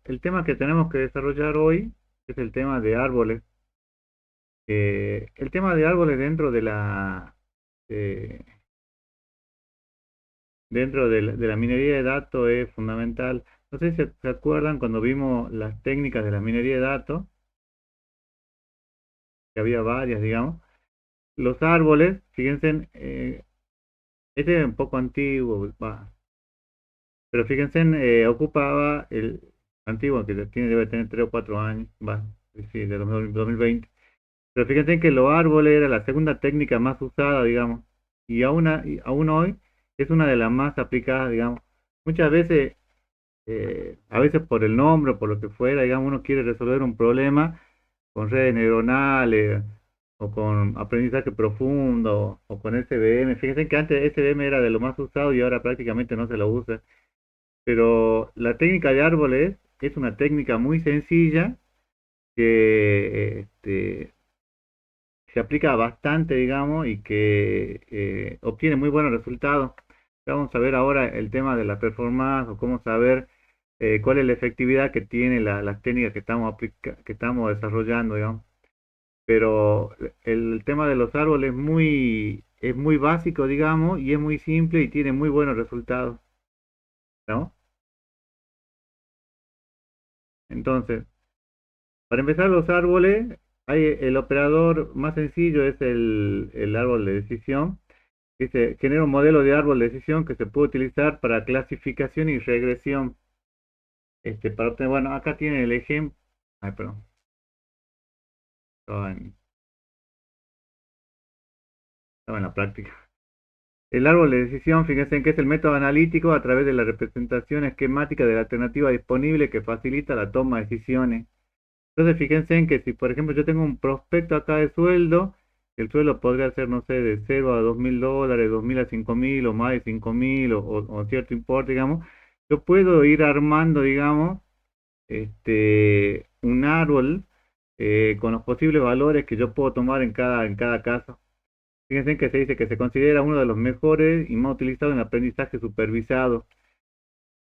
El tema que tenemos que desarrollar hoy es el tema de árboles. El tema de árboles eh, dentro de la minería de datos es fundamental. No sé si se acuerdan cuando vimos las técnicas de la minería de datos, que había varias, digamos. Los árboles, fíjense, este es un poco antiguo, pero fíjense, ocupaba el antiguo, que debe tener 3 o 4 años, sí, de 2020. Pero fíjense que los árboles era la segunda técnica más usada, digamos, y aún hoy es una de las más aplicadas, digamos. Muchas veces, a veces por el nombre o por lo que fuera, digamos, uno quiere resolver un problema con redes neuronales o con aprendizaje profundo o con SVM. Fíjense que antes SVM era de lo más usado y ahora prácticamente no se lo usa. Pero la técnica de árboles es una técnica muy sencilla que se aplica bastante, digamos, y que obtiene muy buenos resultados. Vamos a ver ahora el tema de la performance o cómo saber cuál es la efectividad que tiene las técnicas que estamos desarrollando, digamos. Pero el tema de los árboles es muy básico, digamos, y es muy simple y tiene muy buenos resultados, ¿no? Entonces, para empezar los árboles, el operador más sencillo es el árbol de decisión. Dice, genera un modelo de árbol de decisión que se puede utilizar para clasificación y regresión. Para obtener, bueno, acá tiene el ejemplo. Ay, perdón. Estaba en, estaba en la práctica. El árbol de decisión, fíjense en que es el método analítico a través de la representación esquemática de la alternativa disponible que facilita la toma de decisiones. Entonces, fíjense en que si, por ejemplo, yo tengo un prospecto acá de sueldo, el sueldo podría ser, no sé, de 0 a $2.000, 2.000 a 5.000 o más de 5.000 o cierto importe, digamos. Yo puedo ir armando, digamos, un árbol con los posibles valores que yo puedo tomar en cada caso. Fíjense que se dice que se considera uno de los mejores y más utilizados en aprendizaje supervisado.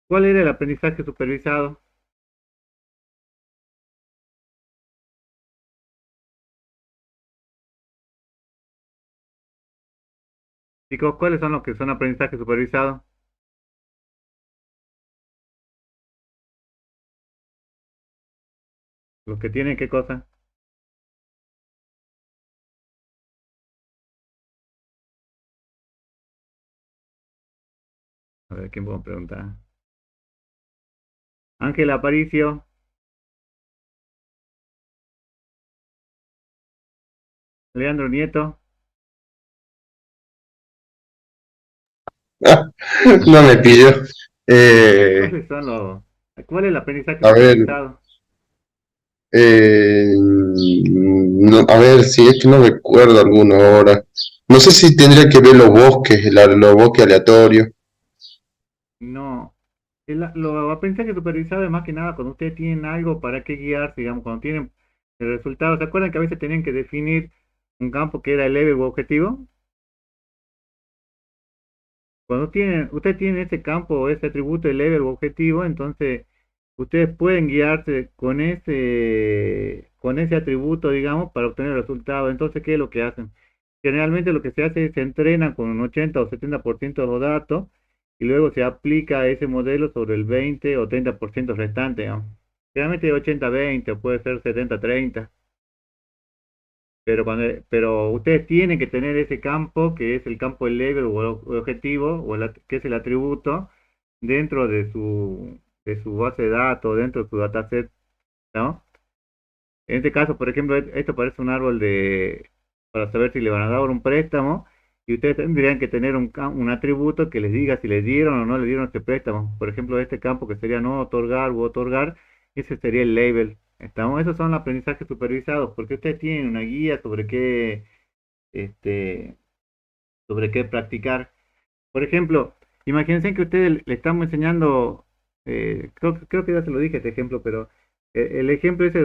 ¿Cuál era el aprendizaje supervisado? Chicos, ¿cuáles son los que son aprendizaje supervisado? Los que tienen qué cosa. A ver, ¿quién puedo preguntar? Ángel Aparicio, Leandro Nieto. No me pidió. Eh, ¿Cuáles son los, ¿Cuál es el aprendizaje a ver, supervisado? a ver, si es que no recuerdo alguno ahora. No sé si tendría que ver los bosques, los bosques aleatorios. No. Lo aprendizaje supervisado es más que nada cuando ustedes tienen algo para qué guiarse, digamos, cuando tienen el resultado. ¿Se acuerdan que a veces tenían que definir un campo que era el level u objetivo? Cuando ustedes tienen ese campo o ese atributo de level u objetivo, entonces ustedes pueden guiarse con ese atributo, digamos, para obtener el resultado. Entonces, ¿qué es lo que hacen? Generalmente lo que se hace es se entrena con un 80 o 70% de los datos y luego se aplica ese modelo sobre el 20 o 30% restante, ¿no? Generalmente 80-20 o puede ser 70-30. Pero ustedes tienen que tener ese campo, que es el campo del level o objetivo, que es el atributo, dentro de su base de datos, dentro de su dataset, ¿no? En este caso, por ejemplo, esto parece un árbol para saber si le van a dar un préstamo, y ustedes tendrían que tener un atributo que les diga si les dieron o no le dieron este préstamo. Por ejemplo, este campo que sería no otorgar u otorgar, ese sería el label. ¿Estamos? Esos son los aprendizajes supervisados, porque ustedes tienen una guía este, sobre qué practicar. Por ejemplo, imagínense que ustedes le estamos enseñando, creo que ya se lo dije este ejemplo, pero el ejemplo ese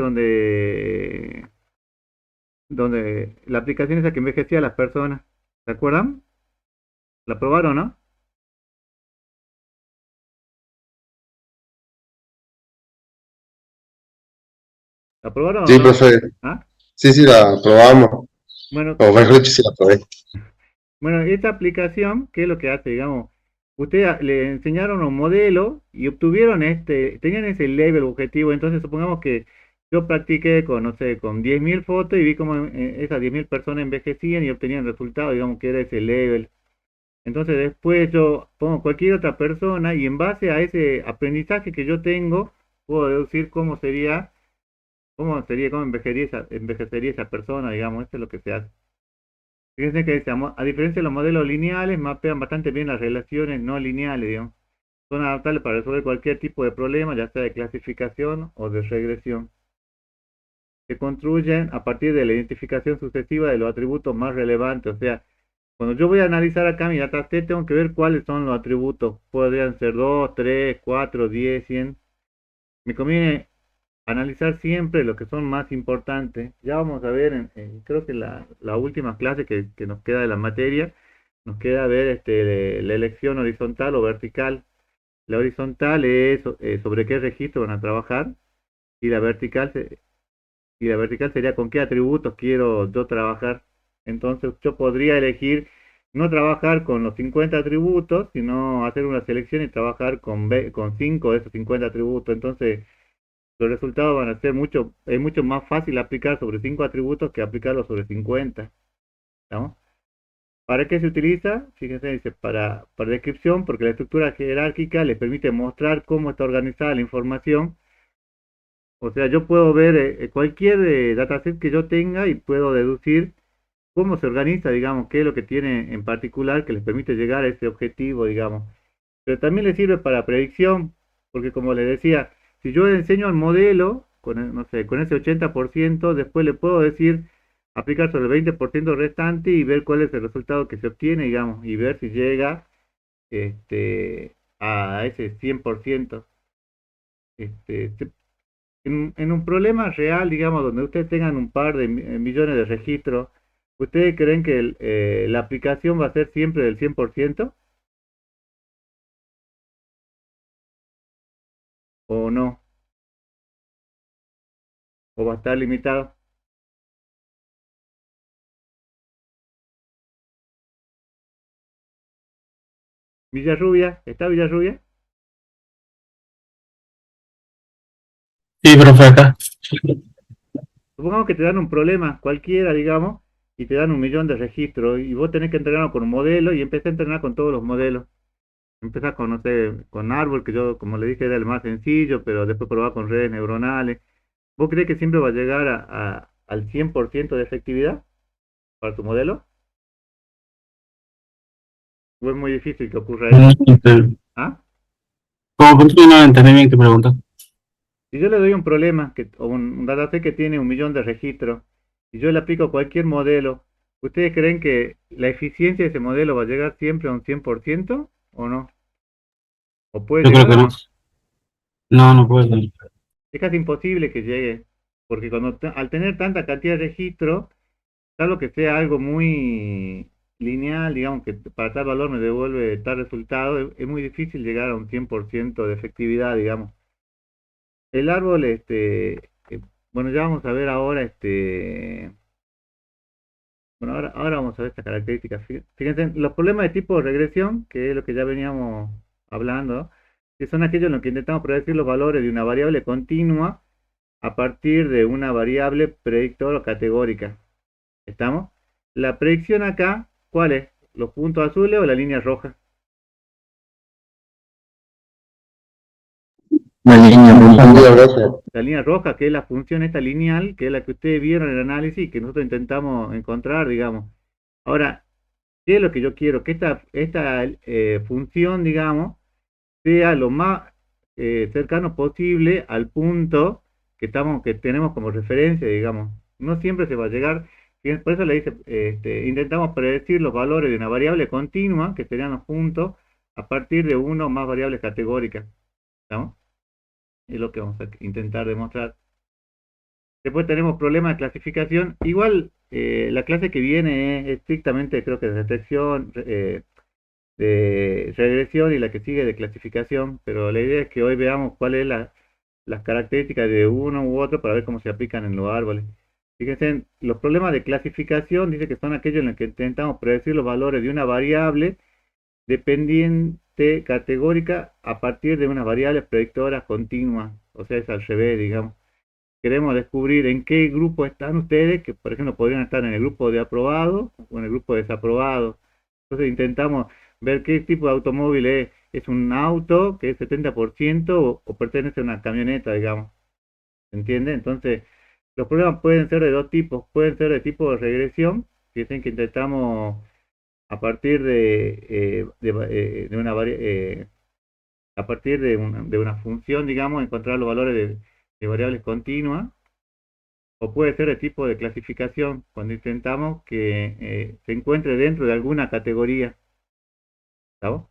donde la aplicación esa que envejecía a las personas, ¿se acuerdan? ¿La probaron, no? ¿La probaron o Sí, no? profe. ¿Ah? Sí, sí, la probamos. Bueno, O mejor dicho, sí la probé. bueno, esta aplicación, ¿qué es lo que hace? Digamos, usted le enseñaron un modelo y obtuvieron tenían ese level objetivo, entonces supongamos que yo practiqué con, no sé, con 10.000 fotos y vi cómo esas 10.000 personas envejecían y obtenían resultados, digamos que era ese level. Entonces después yo pongo cualquier otra persona y en base a ese aprendizaje que yo tengo, puedo deducir cómo envejecería esa persona, digamos, esto es lo que se hace. Fíjense que a diferencia de los modelos lineales, mapean bastante bien las relaciones no lineales, digamos. Son adaptables para resolver cualquier tipo de problema, ya sea de clasificación o de regresión. Se construyen a partir de la identificación sucesiva de los atributos más relevantes. O sea, cuando yo voy a analizar acá mi dataset, tengo que ver cuáles son los atributos. Podrían ser 2, 3, 4, 10, 100. Me conviene analizar siempre lo que son más importantes. Ya vamos a ver, creo que la última clase que nos queda de la materia, nos queda ver la elección horizontal o vertical. La horizontal es sobre qué registro van a trabajar y la vertical sería con qué atributos quiero yo trabajar. Entonces yo podría elegir no trabajar con los 50 atributos, sino hacer una selección y trabajar con 5 de esos 50 atributos. Entonces los resultados van a ser es mucho más fácil aplicar sobre 5 atributos que aplicarlos sobre 50, ¿no? ¿Para qué se utiliza? Fíjense, dice, para descripción, porque la estructura jerárquica le permite mostrar cómo está organizada la información. O sea, yo puedo ver cualquier dataset que yo tenga y puedo deducir cómo se organiza, digamos, qué es lo que tiene en particular que les permite llegar a ese objetivo, digamos. Pero también le sirve para predicción, porque como les decía, si yo enseño el modelo, no sé, con ese 80%, después le puedo decir, aplicar sobre el 20% restante y ver cuál es el resultado que se obtiene, digamos, y ver si llega a ese 100%. Este, en un problema real, digamos, donde ustedes tengan un par de millones de registros, ¿ustedes creen que la aplicación va a ser siempre del 100% o no? ¿O va a estar limitado? Villarrubia, ¿está Villarrubia? Sí, profe, acá. Supongamos que te dan un problema cualquiera, digamos, y te dan un millón de registros y vos tenés que entrenarlo con un modelo y empecé a entrenar con todos los modelos. Empezás con, no sé, con árbol, que yo, como le dije, era el más sencillo, pero después probás con redes neuronales. ¿Vos crees que siempre va a llegar al 100% de efectividad para tu modelo? ¿O es muy difícil que ocurra eso? ¿Ah? Como punto no entendí bien tu pregunta. Si yo le doy un problema, o un dataset que tiene un millón de registros, y yo le aplico cualquier modelo, ¿ustedes creen que la eficiencia de ese modelo va a llegar siempre a un 100% o no? ¿O puede Yo creo llegar que o no. no? No, no puede ser. Es casi imposible que llegue, porque al tener tanta cantidad de registros, salvo que sea algo muy lineal, digamos que para tal valor me devuelve tal resultado, es muy difícil llegar a un 100% de efectividad, digamos. El árbol, bueno, ya vamos a ver ahora, bueno, ahora vamos a ver estas características. Fíjense, los problemas de tipo regresión, que es lo que ya veníamos hablando, que son aquellos en los que intentamos predecir los valores de una variable continua a partir de una variable predictor o categórica. ¿Estamos? La predicción acá, ¿cuál es? ¿Los puntos azules o la línea roja? La línea Línea roja. roja. La línea roja, que es la función esta lineal, que es la que ustedes vieron en el análisis y que nosotros intentamos encontrar, digamos. Ahora, ¿qué es lo que yo quiero? Que esta función, digamos, sea lo más cercano posible al punto que tenemos como referencia, digamos. No siempre se va a llegar, por eso le dice, intentamos predecir los valores de una variable continua, que serían los puntos, a partir de uno o más variables categóricas, ¿no? Es lo que vamos a intentar demostrar. Después tenemos problemas de clasificación. Igual la clase que viene es estrictamente, creo que de detección, de regresión y la que sigue de clasificación, pero la idea es que hoy veamos cuál es las características de uno u otro para ver cómo se aplican en los árboles. Fíjense, los problemas de clasificación dice que son aquellos en los que intentamos predecir los valores de una variable dependiente categórica a partir de unas variables predictoras continuas, o sea, es al revés, digamos. Queremos descubrir en qué grupo están ustedes, que por ejemplo podrían estar en el grupo de aprobados o en el grupo de desaprobados. Entonces intentamos ver qué tipo de automóvil es un auto que es 70% o pertenece a una camioneta, digamos. ¿Se entiende? Entonces, los problemas pueden ser de dos tipos. Pueden ser de tipo de regresión, que dicen que intentamos a partir de una a partir de una función, digamos, encontrar los valores de variables continuas, o puede ser de tipo de clasificación, cuando intentamos que se encuentre dentro de alguna categoría. ¿Sabes?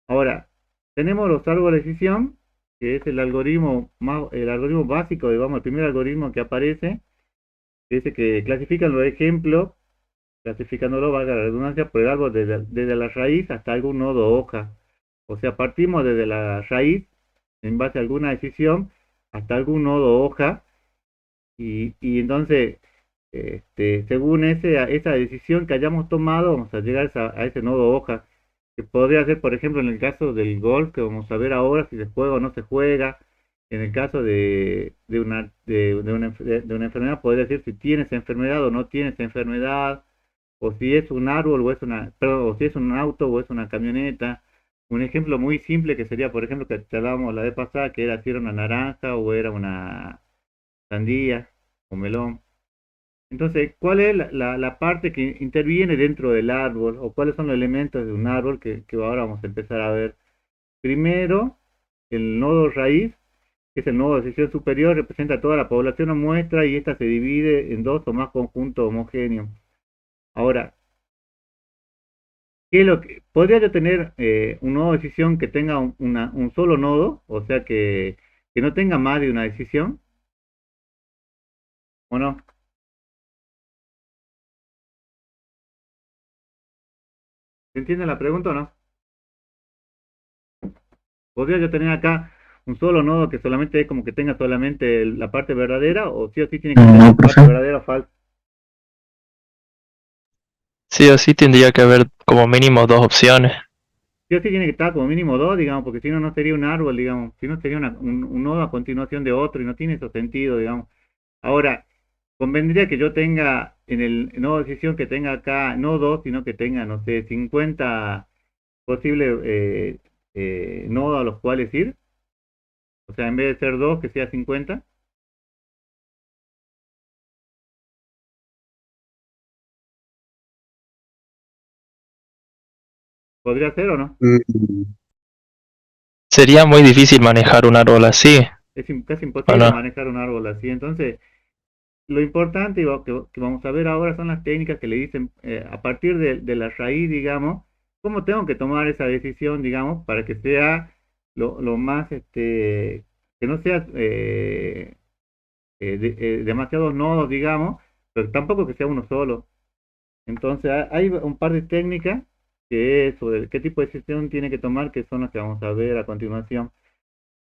Ahora, tenemos los árboles de decisión, que es el algoritmo básico, digamos, el primer algoritmo que aparece, que dice que clasifican los ejemplos, clasificándolo, valga la redundancia, por el árbol desde la raíz hasta algún nodo o hoja. O sea, partimos desde la raíz, en base a alguna decisión, hasta algún nodo o hoja, y entonces, según esa decisión que hayamos tomado, vamos a llegar a ese nodo o hoja, que podría ser, por ejemplo, en el caso del golf, que vamos a ver ahora si se juega o no se juega. En el caso de una enfermedad, podría decir si tienes enfermedad o no tienes enfermedad, o si es un árbol o es perdón, o si es un auto o es una camioneta. Un ejemplo muy simple que sería, por ejemplo, que te hablábamos la vez pasada, que era si era una naranja o era una sandía o melón. Entonces, ¿cuál es la parte que interviene dentro del árbol o cuáles son los elementos de un árbol que ahora vamos a empezar a ver? Primero, el nodo raíz, que es el nodo de decisión superior, representa toda la población o muestra y esta se divide en dos o más conjuntos homogéneos. Ahora, podría yo tener un nodo de decisión que tenga un solo nodo, o sea que no tenga más de una decisión, ¿o no? ¿Se entiende la pregunta o no? ¿Podría yo tener acá un solo nodo que solamente es como que tenga solamente la parte verdadera o sí tiene que tener No, la parte profe. verdadera o falsa? Sí o sí tendría que haber como mínimo dos opciones. Sí o sí tiene que estar como mínimo dos, digamos, porque si no, no sería un árbol, digamos, si no sería un nodo a continuación de otro y no tiene ese sentido, digamos. Ahora, convendría que yo tenga en el nodo de decisión que tenga acá no dos, sino que tenga, no sé, 50 posibles nodos a los cuales ir. O sea, en vez de ser dos, que sea 50. ¿Podría ser o no? Mm, Sería muy difícil manejar un árbol así, Es casi ¿o imposible no? manejar un árbol así. Entonces, lo importante que vamos a ver ahora son las técnicas que le dicen a partir de la raíz, digamos, cómo tengo que tomar esa decisión, digamos, para que sea lo más, que no sea demasiados nodos, digamos, pero tampoco que sea uno solo. Entonces, hay un par de técnicas que es sobre qué tipo de decisión tiene que tomar, que son las que vamos a ver a continuación.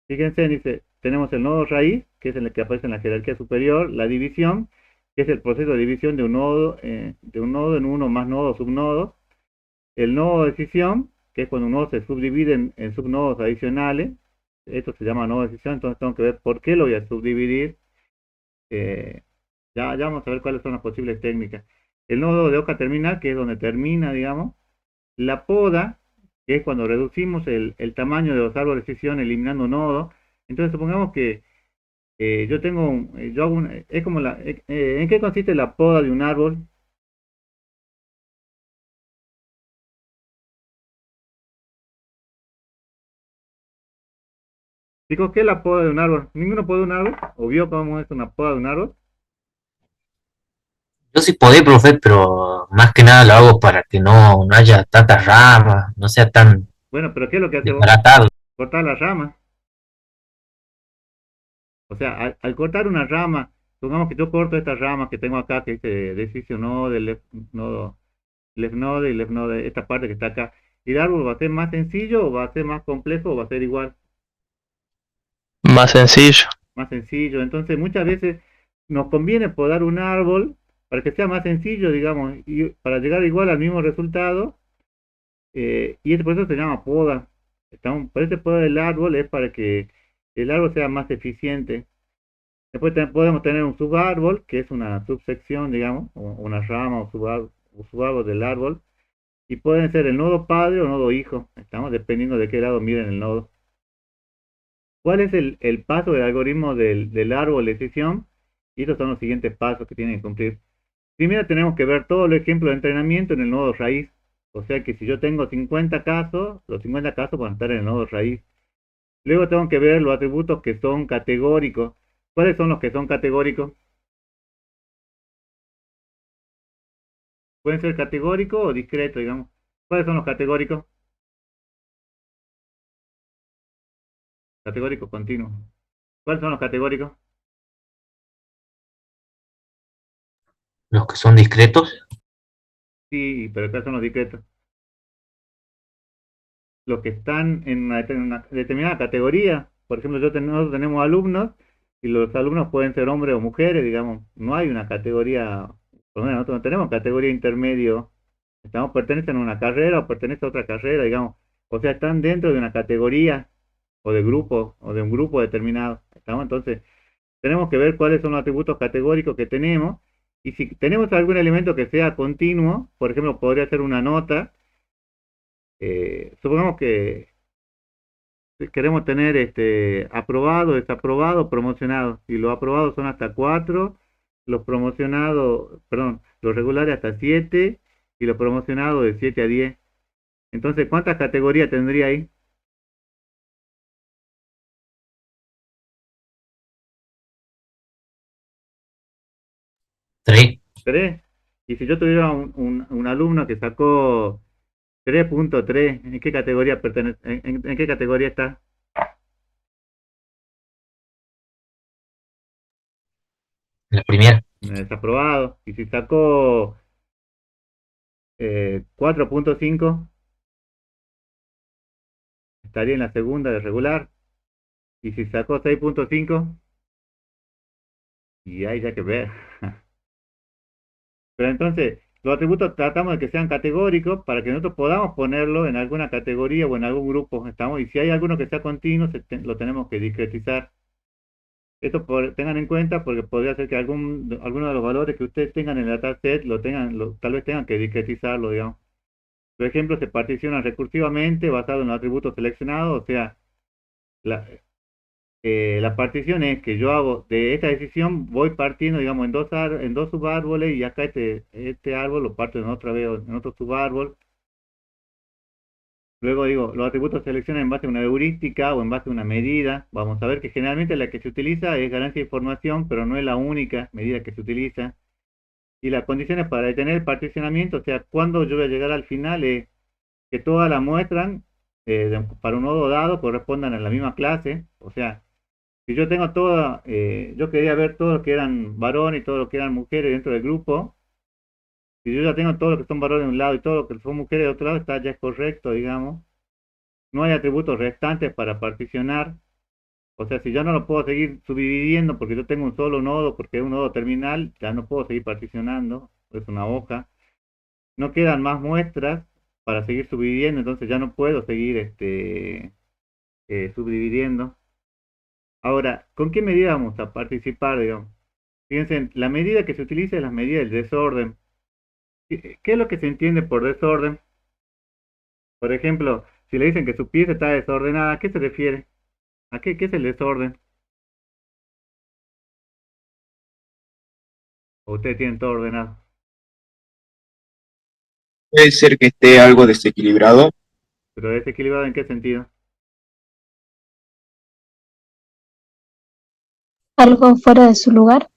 Fíjense, dice, tenemos el nodo raíz, que es el que aparece en la jerarquía superior, la división, que es el proceso de división de un nodo en uno o más nodos, subnodos, el nodo de decisión, que es cuando un nodo se subdivide en subnodos adicionales, esto se llama nodo de decisión, entonces tengo que ver por qué lo voy a subdividir, eh, ya vamos a ver cuáles son las posibles técnicas. El nodo de hoja terminal, que es donde termina, digamos, la poda, que es cuando reducimos el tamaño de los árboles de decisión eliminando nodos. Entonces supongamos que yo tengo, yo hago es como ¿en qué consiste la poda de un árbol? Digo, ¿qué es la poda de un árbol? ¿Ninguno poda un árbol? ¿O vio cómo es una poda de un árbol? Yo sí podía, profe, pero más que nada lo hago para que no haya tantas ramas, no sea tan Bueno, pero ¿qué es lo que hace vos? desbaratado. Cortar las ramas. O sea, al cortar una rama, supongamos que yo corto esta rama que tengo acá, que dice decision node, left node y left node, esta parte que está acá. ¿Y el árbol va a ser más sencillo o va a ser más complejo o va a ser igual? Más sencillo. más sencillo. Entonces muchas veces nos conviene podar un árbol para que sea más sencillo, digamos, y para llegar igual al mismo resultado, y ese proceso se llama poda. Por ese poda del árbol es para que el árbol sea más eficiente. Después podemos tener un subárbol, que es una subsección, digamos, o una rama o subárbol del árbol, y pueden ser el nodo padre o nodo hijo, estamos dependiendo de qué lado miren el nodo. ¿Cuál es el paso del algoritmo del árbol de decisión? Y estos son los siguientes pasos que tienen que cumplir. Primero tenemos que ver todos los ejemplos de entrenamiento en el nodo raíz. O sea que si yo tengo 50 casos, los 50 casos van a estar en el nodo raíz. Luego tengo que ver los atributos que son categóricos. ¿Cuáles son los que son categóricos? Pueden ser categóricos o discretos, digamos. ¿Cuáles son los categóricos? Categóricos continuos. ¿Cuáles son los categóricos? Los que son discretos. Sí, pero ¿cuáles son los discretos? Los que están en una determinada categoría. Por ejemplo, nosotros tenemos alumnos y los alumnos pueden ser hombres o mujeres, digamos. No hay una categoría, por lo menos nosotros no tenemos categoría intermedio. Pertenecen a una carrera o pertenecen a otra carrera, digamos. O sea, están dentro de una categoría o de grupo o de un grupo determinado. Entonces, tenemos que ver cuáles son los atributos categóricos que tenemos. Y si tenemos algún elemento que sea continuo, por ejemplo, podría ser una nota. Supongamos que queremos tener aprobado, desaprobado, promocionado. Y los aprobados son hasta 4, los promocionados, perdón, los regulares hasta 7 y los promocionados de 7 a 10. Entonces, ¿cuántas categorías tendría ahí? 3. 3. Y si yo tuviera un alumno que sacó 3.3, ¿en qué categoría pertenece? ¿En qué categoría está? La primera. En el desaprobado. Y si sacó 4.5, estaría en la segunda de regular. Y si sacó 6.5, y ahí ya que ver. Pero entonces, los atributos tratamos de que sean categóricos para que nosotros podamos ponerlo en alguna categoría o en algún grupo. Y si hay alguno que sea continuo, lo tenemos que discretizar. Esto tengan en cuenta porque podría ser que alguno de los valores que ustedes tengan en el dataset tal vez tengan que discretizarlo, digamos. Por ejemplo, se particionan recursivamente basado en los atributos seleccionados, o sea, la, la partición es que yo hago de esta decisión, voy partiendo, digamos, en dos subárboles y acá este árbol lo parto en otra vez en otro subárbol. Luego digo, los atributos se seleccionan en base a una heurística o en base a una medida. Vamos a ver que generalmente la que se utiliza es ganancia de información, pero no es la única medida que se utiliza. Y las condiciones para detener el particionamiento, o sea, cuando yo voy a llegar al final, es que todas las muestras para un nodo dado correspondan a la misma clase. O sea, si yo tengo yo quería ver todo lo que eran varones y todo lo que eran mujeres dentro del grupo. Si yo ya tengo todo lo que son varones de un lado y todo lo que son mujeres de otro lado, ya es correcto, digamos. No hay atributos restantes para particionar. O sea, si yo no lo puedo seguir subdividiendo porque yo tengo un solo nodo, porque es un nodo terminal, ya no puedo seguir particionando, es una hoja. No quedan más muestras para seguir subdividiendo, entonces ya no puedo seguir subdividiendo. Ahora, ¿con qué medida vamos a participar, digamos? Fíjense, la medida que se utiliza es la medida del desorden. ¿Qué es lo que se entiende por desorden? Por ejemplo, si le dicen que su pieza está desordenada, ¿a qué se refiere? ¿Qué es el desorden? ¿O ustedes tienen todo ordenado? Puede ser que esté algo desequilibrado. ¿Pero desequilibrado en qué sentido? Algo fuera de su lugar.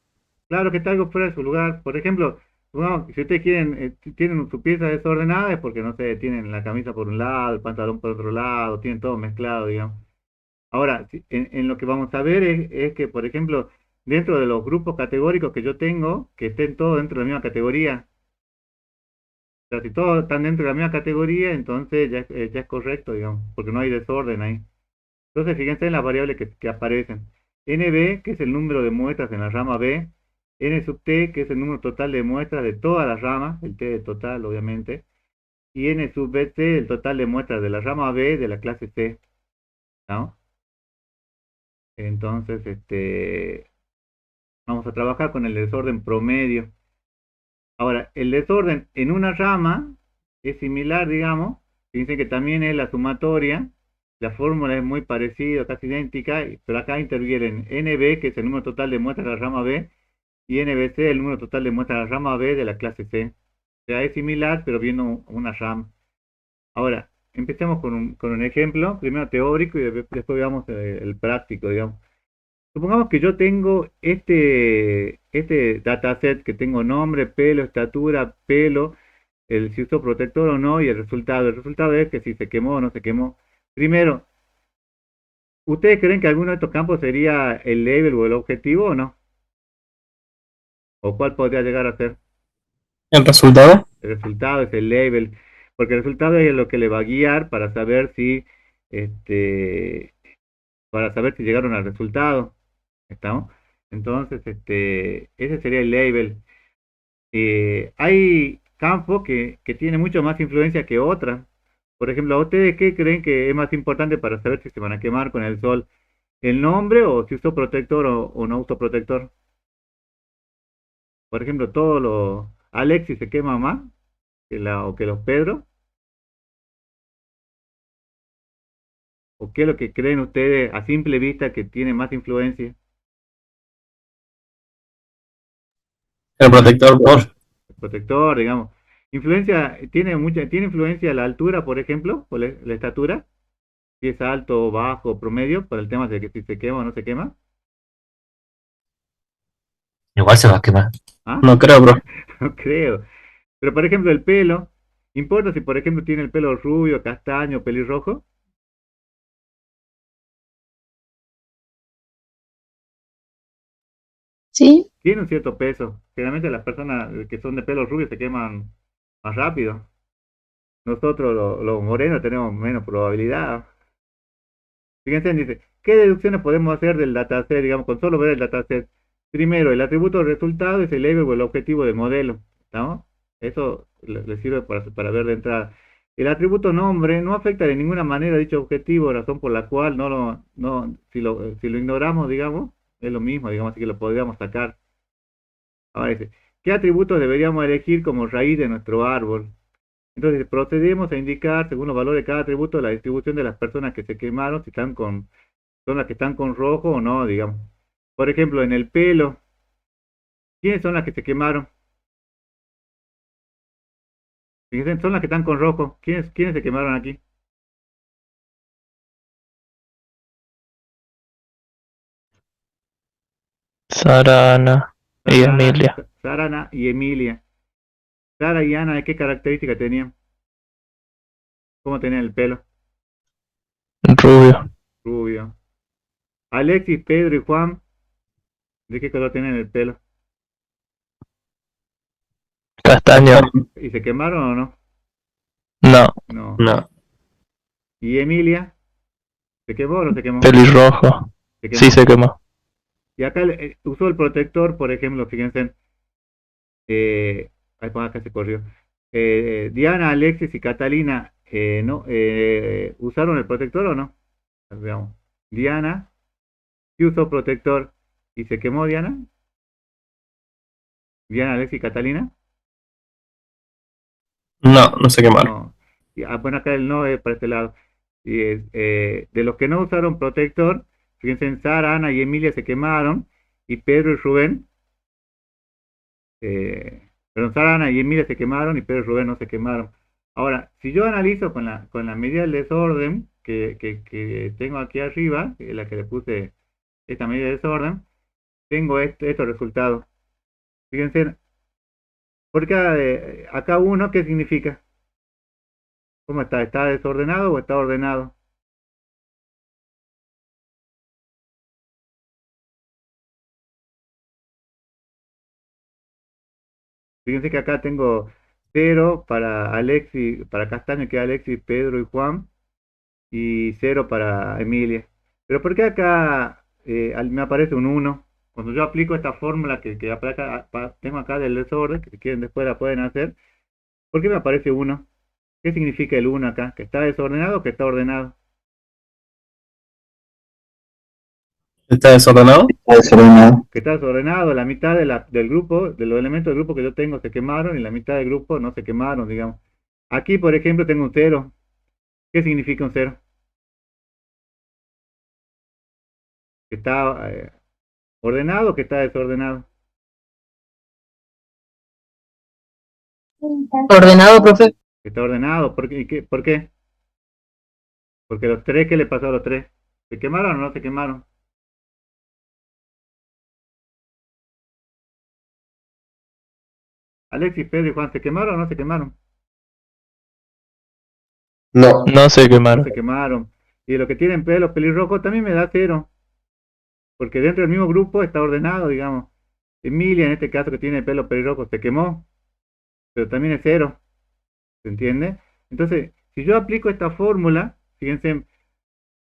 Claro que está algo fuera de su lugar. Por ejemplo, si ustedes tienen su pieza desordenada es porque, no sé, tienen la camisa por un lado, el pantalón por otro lado, tienen todo mezclado, digamos. Ahora, en lo que vamos a ver es que, por ejemplo, dentro de los grupos categóricos que yo tengo, que estén todos dentro de la misma categoría. O sea, si todos están dentro de la misma categoría, entonces ya es correcto, digamos, porque no hay desorden ahí. Entonces, fíjense en las variables que aparecen. NB, que es el número de muestras en la rama B. N sub T, que es el número total de muestras de todas las ramas, el T de total, obviamente. Y N sub BC, el total de muestras de la rama B de la clase C, ¿no? Entonces, vamos a trabajar con el desorden promedio. Ahora, el desorden en una rama es similar, digamos. Fíjense que también es la sumatoria. La fórmula es muy parecida, casi idéntica, pero acá intervienen NB, que es el número total de muestras de la rama B, y NBC, el número total de muestras de la rama B de la clase C. O sea, es similar, pero viendo una rama. Ahora, empecemos con un ejemplo, primero teórico y después veamos el práctico, digamos. Supongamos que yo tengo este dataset que tengo nombre, pelo, estatura, pelo, si usó protector o no y el resultado. El resultado es que si se quemó o no se quemó. Primero, ¿ustedes creen que alguno de estos campos sería el label o el objetivo o no? ¿O cuál podría llegar a ser? ¿El resultado? El resultado es el label, porque el resultado es lo que le va a guiar este, para saber si llegaron al resultado. ¿Estamos? Entonces, ese sería el label. Hay campos que tienen mucho más influencia que otras. Por ejemplo, ¿a ustedes qué creen que es más importante para saber si se van a quemar con el sol? ¿El nombre o si usó protector o no usó protector? Por ejemplo, todos los Alexis se quema más o que los Pedro. ¿O qué es lo que creen ustedes a simple vista que tiene más influencia? El protector, por. El protector, digamos. ¿Tiene influencia la altura, por ejemplo, o la estatura? Si es alto, bajo, promedio, por el tema de que si se quema o no se quema. Igual se va a quemar. ¿Ah? No creo, bro. No creo. Pero por ejemplo, el pelo. ¿Importa si por ejemplo tiene el pelo rubio, castaño, pelirrojo? ¿Sí? Tiene un cierto peso. Generalmente las personas que son de pelo rubio se queman más rápido. Nosotros los morenos tenemos menos probabilidad. Fíjense, dice, ¿qué deducciones podemos hacer del dataset? Digamos, con solo ver el dataset. Primero, el atributo resultado es el label o el objetivo del modelo. ¿Estamos? Eso le sirve para ver de entrada. El atributo nombre no afecta de ninguna manera dicho objetivo, razón por la cual si lo ignoramos, digamos, es lo mismo, digamos, así que lo podríamos sacar. Ahora dice, ¿qué atributos deberíamos elegir como raíz de nuestro árbol? Entonces procedemos a indicar, según los valores de cada atributo, la distribución de las personas que se quemaron, si son las que están con rojo o no, digamos. Por ejemplo, en el pelo, ¿quiénes son las que se quemaron? Fíjense, son las que están con rojo. ¿Quiénes se quemaron aquí? Sara, Ana y Emilia. Sara, Ana y Emilia. Sara y Ana, ¿de qué característica tenían? ¿Cómo tenían el pelo? Rubio. Rubio. Alexis, Pedro y Juan, ¿de qué color tenían el pelo? Castaño. ¿Y se quemaron o no? No. No. No. ¿Y Emilia? ¿Se quemó o no se quemó? Pelirrojo. Se quemó. Sí se quemó. Y acá usó el protector, por ejemplo, fíjense. Ahí pues acá se corrió. Diana, Alexis y Catalina, no, ¿usaron el protector o no? Veamos. Diana, sí usó protector y se quemó Diana. Diana, Alexis y Catalina. No, no se quemaron. No. Bueno, acá el no es para este lado. De los que no usaron protector, fíjense, Sara, Ana y Emilia se quemaron y Pedro y Rubén, perdón, Sara, Ana y Emilia se quemaron y Pedro y Rubén no se quemaron. Ahora, si yo analizo con la medida del desorden que tengo aquí arriba, que es la que le puse esta medida de desorden, tengo estos resultados. Fíjense, por acá uno, ¿qué significa? ¿Cómo está? ¿Está desordenado o está ordenado? Fíjense que acá tengo 0 para Alexis, para Castaño, que es Alexis, Pedro y Juan, y 0 para Emilia. Pero ¿por qué acá me aparece un 1? Cuando yo aplico esta fórmula que tengo acá del desorden, que si quieren después la pueden hacer, ¿por qué me aparece 1? ¿Qué significa el 1 acá? ¿Que está desordenado o que está ordenado? ¿Está desordenado? Puede ser una. Que está desordenado, la mitad del grupo, de los elementos del grupo que yo tengo se quemaron y la mitad del grupo no se quemaron, digamos. Aquí, por ejemplo, tengo un 0. ¿Qué significa un 0? ¿Que está ordenado o que está desordenado? Ordenado, profe. Que está ordenado. ¿Por qué? Porque los 3, ¿qué le pasó a los 3? ¿Se quemaron o no se quemaron? Alexis, Pedro y Juan, ¿se quemaron o no se quemaron? No, No se No quemaron. se quemaron. Y lo que tienen pelo pelirrojo también me da 0. Porque dentro del mismo grupo está ordenado, digamos. Emilia, en este caso que tiene el pelo pelirrojo, se quemó, pero también es 0. ¿Se entiende? Entonces, si yo aplico esta fórmula, fíjense,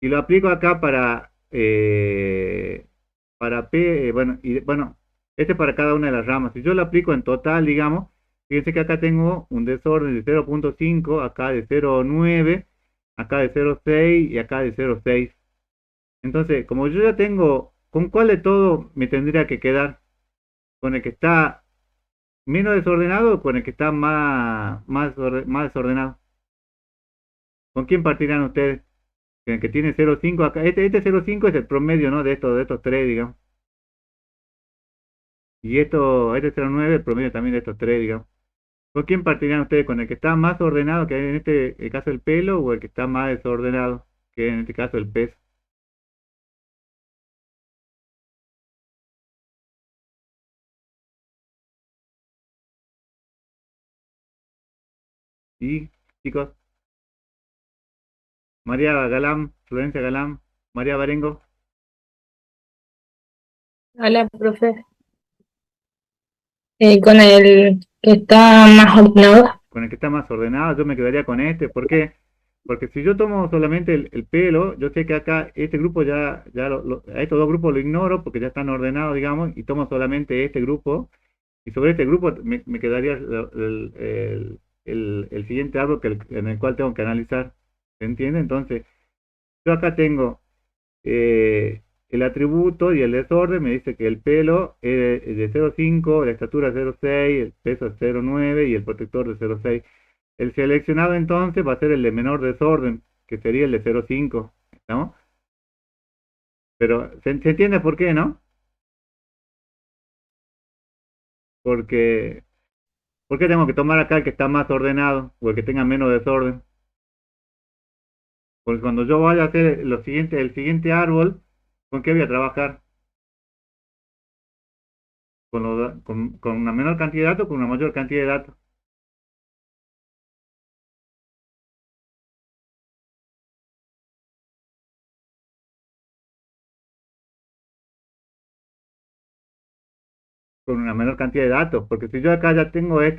y lo aplico acá para P, bueno, este es para cada una de las ramas. Si yo lo aplico en total, digamos, fíjense que acá tengo un desorden de 0.5, acá de 0.9, acá de 0.6 y acá de 0.6. Entonces, como yo ya tengo, ¿con cuál de todo me tendría que quedar? ¿Con el que está menos desordenado o con el que está más desordenado? ¿Con quién partirán ustedes? El que tiene 0,5 acá. Este 0,5 es el promedio, ¿no? De estos tres, digamos. Y este 0,9 el promedio también de estos tres, digamos. ¿Con quién partirían ustedes? ¿Con el que está más ordenado, que en el caso el pelo, o el que está más desordenado, que en este caso el peso? Y, chicos, María Galán, Florencia Galán, María Barengo, Hola, profe. Con el que está más ordenado. con el que está más ordenado, yo me quedaría con este. ¿Por qué? Porque si yo tomo solamente el pelo, yo sé que acá este grupo a estos dos grupos lo ignoro porque ya están ordenados, digamos, y tomo solamente este grupo. Y sobre este grupo me quedaría el siguiente árbol en el cual tengo que analizar. ¿Se entiende? Entonces, yo acá tengo el atributo y el desorden. Me dice que el pelo es de 0,5, la estatura 0,6, el peso es 0,9 y el protector de 0,6. El seleccionado entonces va a ser el de menor desorden, que sería el de 0,5. ¿Estamos? Pero se entiende por qué, ¿no? Porque ¿por qué tengo que tomar acá el que está más ordenado o el que tenga menos desorden? Porque cuando yo vaya a hacer el siguiente árbol, ¿con qué voy a trabajar? ¿Con una menor cantidad de datos o con una mayor cantidad de datos? Con una menor cantidad de datos. Porque si yo acá ya tengo el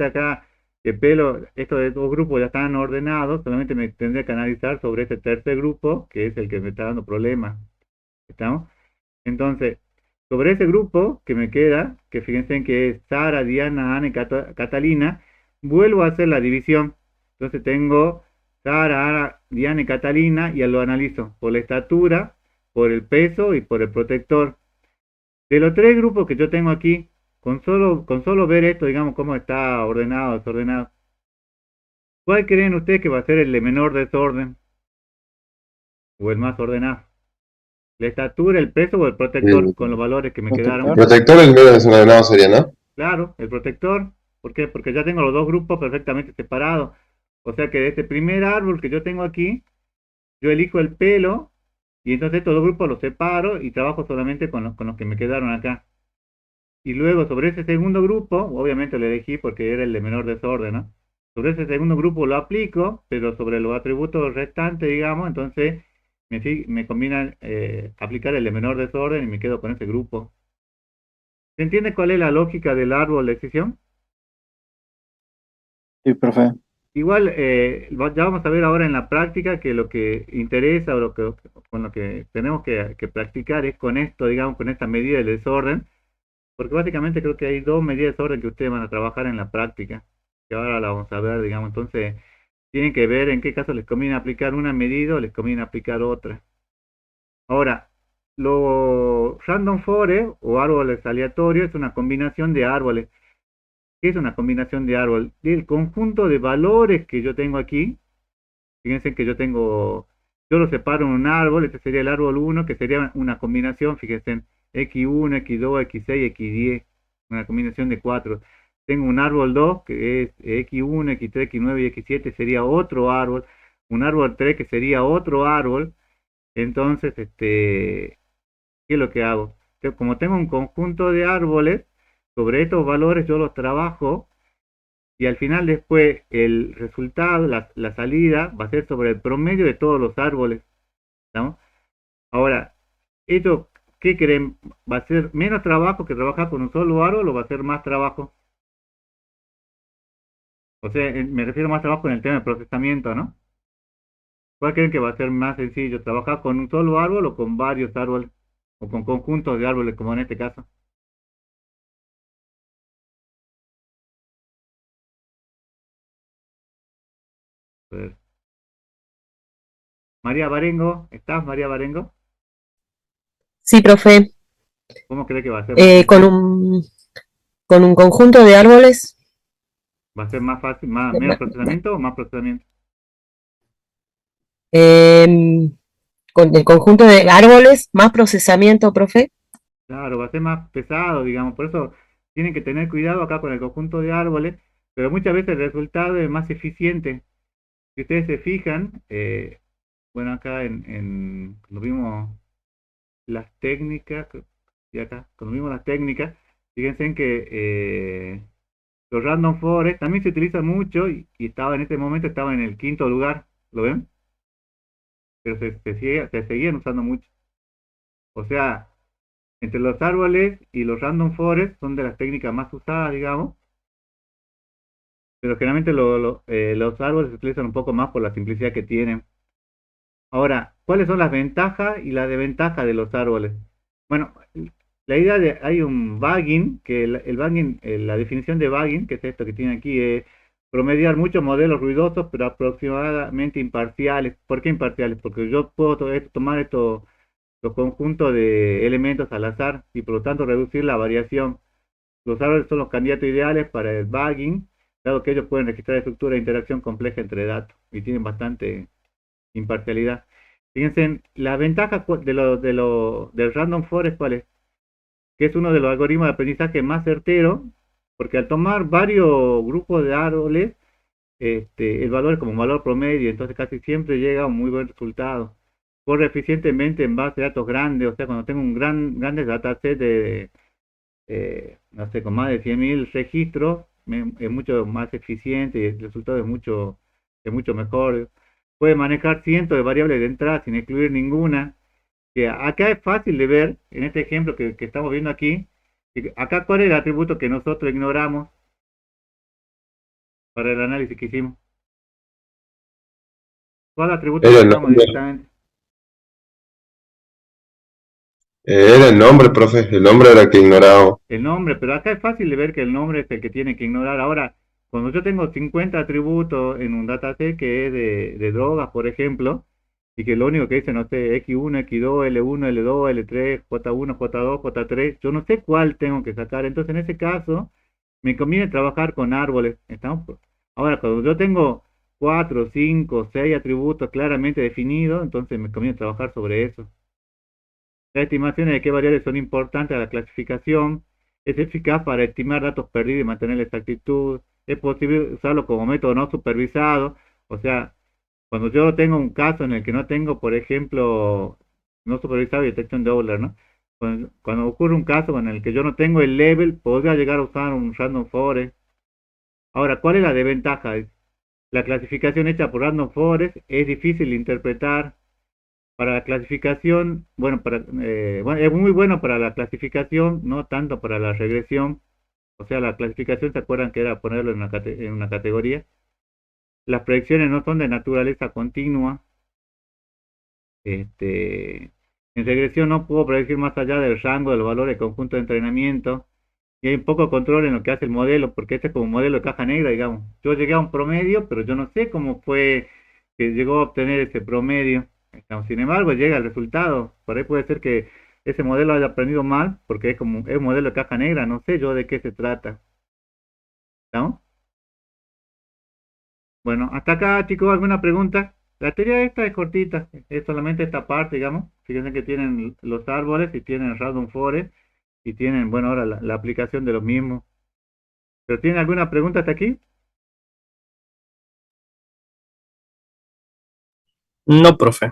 pelo, estos de dos grupos ya están ordenados, solamente me tendré que analizar sobre este tercer grupo, que es el que me está dando problemas. ¿Estamos? Entonces, sobre ese grupo que me queda, que fíjense en que es Sara, Diana, Ana y Catalina, vuelvo a hacer la división. Entonces tengo Sara, Ana, Diana y Catalina y lo analizo por la estatura, por el peso y por el protector. De los tres grupos que yo tengo aquí, con solo ver esto, digamos, cómo está ordenado, desordenado, ¿cuál creen ustedes que va a ser el de menor desorden o el más ordenado? ¿La estatura, el peso o el protector el con los valores que me Protector. quedaron? protector el medio desordenado sería, ¿no? Claro, el protector. ¿Por qué? Porque ya tengo los dos grupos perfectamente separados. O sea que de este primer árbol que yo tengo aquí, yo elijo el pelo y entonces estos dos grupos los separo y trabajo solamente con los que me quedaron acá. Y luego sobre ese segundo grupo, obviamente lo elegí porque era el de menor desorden, ¿no? Sobre ese segundo grupo lo aplico, pero sobre los atributos restantes, digamos, entonces me combina aplicar el de menor desorden y me quedo con ese grupo. ¿Se entiende cuál es la lógica del árbol de decisión? Sí, profe. Igual, ya vamos a ver ahora en la práctica que lo que interesa o con lo que tenemos que practicar es con esto, digamos, con esta medida del desorden, porque básicamente creo que hay dos medidas de desorden que ustedes van a trabajar en la práctica, que ahora la vamos a ver, digamos, entonces tienen que ver en qué caso les conviene aplicar una medida o les conviene aplicar otra. Ahora, los random forest o árboles aleatorios es una combinación de árboles. ¿Qué es una combinación de árbol? Del conjunto de valores que yo tengo aquí. Fíjense que yo lo separo en un árbol, este sería el árbol 1, que sería una combinación, fíjense, en X1, X2, X6, X10, una combinación de 4. Tengo un árbol 2, que es X1, X3, X9 y X7, sería otro árbol. Un árbol 3, que sería otro árbol. Entonces, ¿qué es lo que hago? Como tengo un conjunto de árboles, sobre estos valores yo los trabajo y al final después el resultado, la salida, va a ser sobre el promedio de todos los árboles, ¿no? Ahora, ¿esto qué creen? ¿Va a ser menos trabajo que trabajar con un solo árbol o va a ser más trabajo? O sea, me refiero más trabajo en el tema de procesamiento, ¿no? ¿Cuál creen que va a ser más sencillo? ¿Trabajar con un solo árbol o con varios árboles? ¿O con conjuntos de árboles como en este caso? A ver. María Barengo, ¿estás María Barengo? Sí, profe. ¿Cómo cree que va a ser más Con sencillo? con un conjunto de árboles, ¿Va a ser más fácil, menos procesamiento o más procesamiento? em, con el conjunto de árboles, más procesamiento, profe. Claro, va a ser más pesado, digamos, por eso tienen que tener cuidado acá con el conjunto de árboles, pero muchas veces el resultado es más eficiente. Si ustedes se fijan, bueno, acá cuando vimos las técnicas, y acá, cuando vimos las técnicas, fíjense en que los random forest también se utilizan mucho y estaba en este momento estaba en el quinto lugar, ¿lo ven? Pero se seguían usando mucho. O sea, entre los árboles y los random forest son de las técnicas más usadas, digamos, pero generalmente los árboles se utilizan un poco más por la simplicidad que tienen. Ahora, ¿cuáles son las ventajas y las desventajas de los árboles? Bueno, la idea hay un bagging, que el bagging, la definición de bagging, que es esto que tiene aquí, es promediar muchos modelos ruidosos, pero aproximadamente imparciales. ¿Por qué imparciales? Porque yo puedo tomar los conjuntos de elementos al azar y por lo tanto reducir la variación. Los árboles son los candidatos ideales para el bagging, dado que ellos pueden registrar estructura de interacción compleja entre datos y tienen bastante imparcialidad. Fíjense, la ventaja del random forest, ¿cuál es? Que es uno de los algoritmos de aprendizaje más certeros, porque al tomar varios grupos de árboles, el valor es como un valor promedio, entonces casi siempre llega a un muy buen resultado. Corre eficientemente en base de datos grandes, o sea, cuando tengo un grandes dataset de, no sé, con más de 100.000 registros, es mucho más eficiente y el resultado es mucho mejor. Puede manejar cientos de variables de entrada sin excluir ninguna. Que acá es fácil de ver, en este ejemplo que estamos viendo aquí, que acá cuál es el atributo que nosotros ignoramos para el análisis que hicimos. ¿Cuál atributo Era el ignoramos nombre, directamente? era el nombre, profe, el nombre era el que ignoraba. El nombre, pero acá es fácil de ver que el nombre es el que tiene que ignorar. Ahora, cuando yo tengo 50 atributos en un dataset que es de drogas, por ejemplo, y que lo único que dice, no sé, X1, X2, L1, L2, L3, J1, J2, J3, yo no sé cuál tengo que sacar. Entonces, en ese caso, me conviene trabajar con árboles. ¿Estamos? Ahora, cuando yo tengo 4, 5, 6 atributos claramente definidos, entonces me conviene trabajar sobre eso. Las estimaciones de qué variables son importantes a la clasificación. Es eficaz para estimar datos perdidos y mantener la exactitud. Es posible usarlo como método no supervisado. O sea, cuando yo tengo un caso en el que no tengo, por ejemplo, no supervisado y detección de Euler, ¿no? Cuando ocurre un caso en el que yo no tengo el level, podría llegar a usar un random forest. Ahora, ¿cuál es la desventaja? La clasificación hecha por random forest es difícil de interpretar. Para la clasificación, bueno, es muy bueno para la clasificación, no tanto para la regresión. O sea, la clasificación, ¿se acuerdan que era ponerlo en una categoría? las predicciones no son de naturaleza continua. En regresión no puedo predecir más allá del rango de los valores del conjunto de entrenamiento y hay un poco de control en lo que hace el modelo, porque este es como un modelo de caja negra, digamos. Yo llegué a un promedio, pero yo no sé cómo fue que llegó a obtener ese promedio. Sin embargo, llega el resultado. Por ahí puede ser que ese modelo haya aprendido mal, porque es un modelo de caja negra, no sé yo de qué se trata. ¿No? Bueno, hasta acá, chicos, ¿alguna pregunta? La teoría esta es cortita, es solamente esta parte, digamos. Fíjense que tienen los árboles y tienen random forest y tienen, bueno, ahora la aplicación de los mismos. ¿Pero tienen alguna pregunta hasta aquí? No, profe.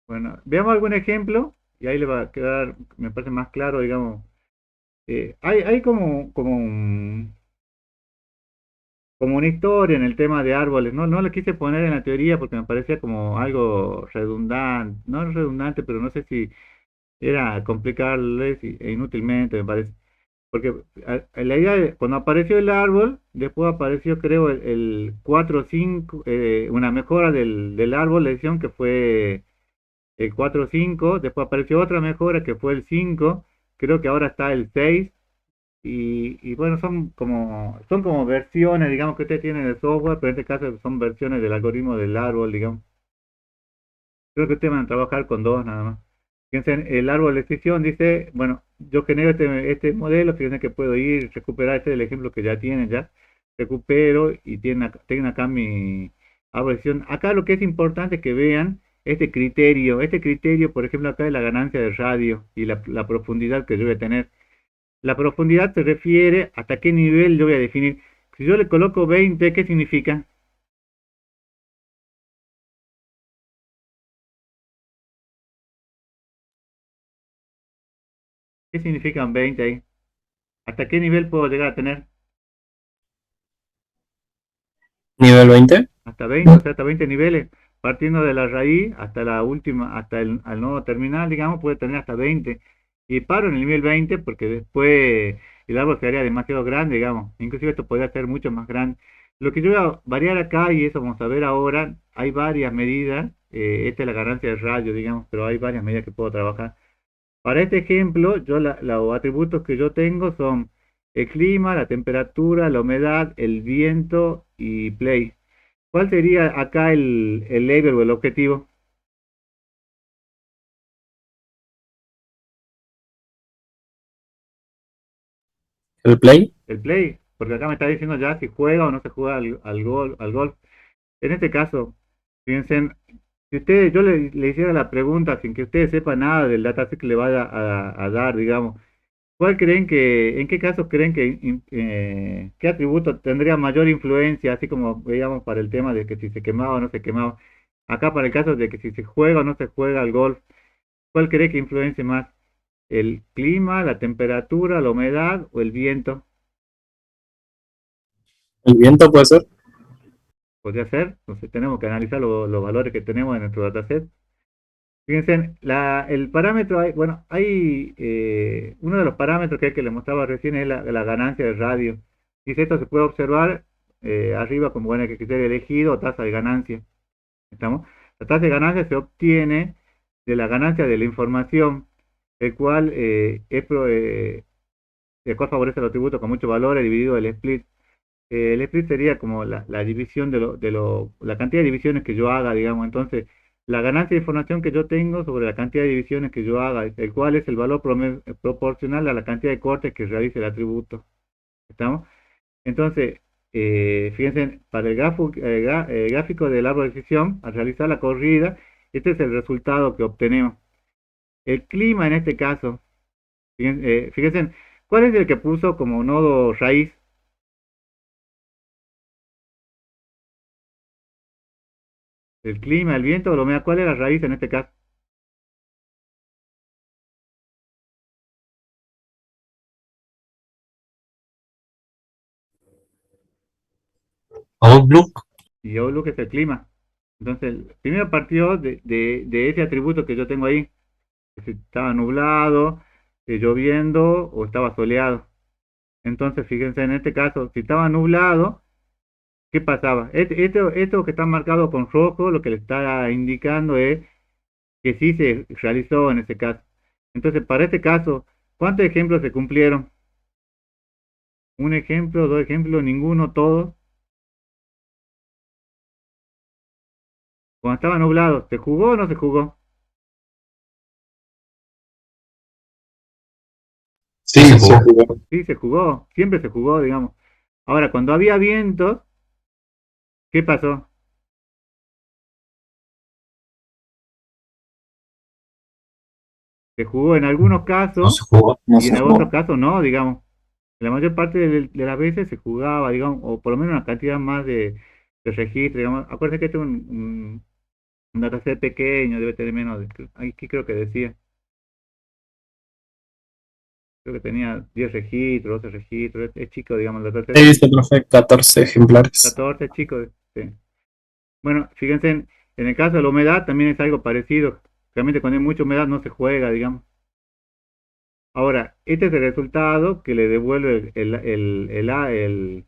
Bueno, veamos algún ejemplo y ahí le va a quedar, me parece más claro, digamos. Hay como una historia en el tema de árboles. No lo quise poner en la teoría porque me parecía como algo redundante, no redundante, pero no sé si era complicarles inútilmente, me parece. Porque la idea de, cuando apareció el árbol, después apareció, creo, el 4-5, una mejora del árbol, le decían que fue el 4-5, después apareció otra mejora que fue el 5, creo que ahora está el 6, y bueno, son como versiones, digamos, que ustedes tienen de software, pero en este caso son versiones del algoritmo del árbol, digamos. Creo que ustedes van a trabajar con dos nada más. Fíjense, el árbol de decisión dice, bueno, yo genero este modelo, fíjense que puedo ir, recuperar, este es el ejemplo que ya tienen ya, recupero y tienen acá mi árbol de decisión. Acá lo que es importante es que vean este criterio, por ejemplo, acá es la ganancia de radio y la profundidad que yo voy a tener. La profundidad se refiere hasta qué nivel yo voy a definir. Si yo le coloco 20, ¿qué significa? ¿Qué significan 20 ahí? ¿Hasta qué nivel puedo llegar a tener? Nivel 20. Hasta 20, o sea, hasta 20 niveles, partiendo de la raíz hasta la última, hasta el al nodo terminal, digamos, puede tener hasta 20. Y paro en el nivel 20 porque después el árbol sería demasiado grande, digamos. Inclusive esto podría ser mucho más grande. Lo que yo voy a variar acá, y eso vamos a ver ahora, hay varias medidas. Esta es la ganancia de radio, digamos, pero hay varias medidas que puedo trabajar. Para este ejemplo, los atributos que yo tengo son el clima, la temperatura, la humedad, el viento y play. ¿Cuál sería acá el label o el objetivo? El play. El play, porque acá me está diciendo ya si juega o no se juega al golf. En este caso, fíjense, si ustedes, yo le hiciera la pregunta sin que ustedes sepan nada del dataset que le vaya a dar, digamos, en qué casos creen qué atributo tendría mayor influencia, así como veíamos para el tema de que si se quemaba o no se quemaba? Acá para el caso de que si se juega o no se juega al golf, ¿cuál cree que influencia más? ¿El clima, la temperatura, la humedad o el viento? El viento puede ser. Podría ser, entonces tenemos que analizar los valores que tenemos en nuestro dataset. Fíjense, el parámetro, bueno, hay uno de los parámetros que les mostraba recién es la ganancia de radio. Dice, esto se puede observar arriba como bueno, que criterio elegido o tasa de ganancia. ¿Estamos? La tasa de ganancia se obtiene de la ganancia de la información, el cual, el cual favorece el atributo con mucho valor dividido el split. El split sería como la división la cantidad de divisiones que yo haga, digamos. Entonces, la ganancia de información que yo tengo sobre la cantidad de divisiones que yo haga, el cual es el valor proporcional a la cantidad de cortes que realice el atributo. ¿Estamos? Entonces, fíjense, para el gráfico del árbol de decisión, al realizar la corrida, este es el resultado que obtenemos. El clima en este caso, fíjense, ¿cuál es el que puso como nodo raíz? El clima, el viento, la humedad, ¿cuál es la raíz en este caso? Outlook. Y Outlook es el clima. Entonces, primero partió de ese atributo que yo tengo ahí, que si estaba nublado, lloviendo o estaba soleado. Entonces, fíjense en este caso, si estaba nublado, ¿qué pasaba? Esto que está marcado con rojo, lo que le está indicando es que sí se realizó en ese caso. Entonces, para este caso, ¿cuántos ejemplos se cumplieron? ¿Un ejemplo, dos ejemplos, ninguno, todos? Cuando estaba nublado, ¿se jugó o no se jugó? Sí, Sí se se jugó. jugó. Sí, se jugó, siempre se jugó, digamos. Ahora, cuando había vientos, ¿qué pasó? Se jugó en algunos No casos se jugó. No y en se otros jugó. casos no, digamos. La mayor parte de las veces se jugaba, digamos, o por lo menos una cantidad más de registro, digamos. Acuérdense que este es un dataset pequeño, debe tener menos, aquí creo que decía, creo que tenía 10 registros, 12 registros, es chico, digamos, el He dataset, visto, profe, 14 ejemplares. 14 chicos. Sí. Bueno, fíjense, en el caso de la humedad también es algo parecido. Realmente cuando hay mucha humedad no se juega, digamos. Ahora, este es el resultado que le devuelve el,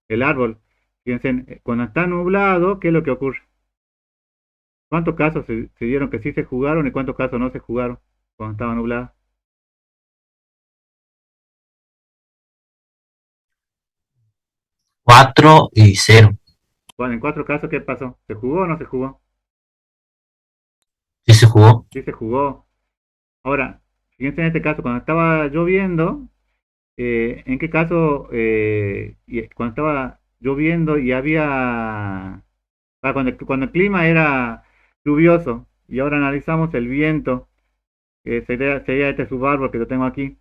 el árbol. Fíjense, cuando está nublado, ¿qué es lo que ocurre? ¿Cuántos casos se dieron que sí se jugaron y cuántos casos no se jugaron cuando estaba nublado? 4 y 0. Bueno, en 4 casos, ¿qué pasó? ¿Se jugó o no se jugó? Sí se jugó. Sí se jugó. Ahora, fíjense en este caso, cuando estaba lloviendo, ¿en qué caso, cuando estaba lloviendo y cuando el clima era lluvioso, y ahora analizamos el viento, sería este subárbol que yo tengo aquí,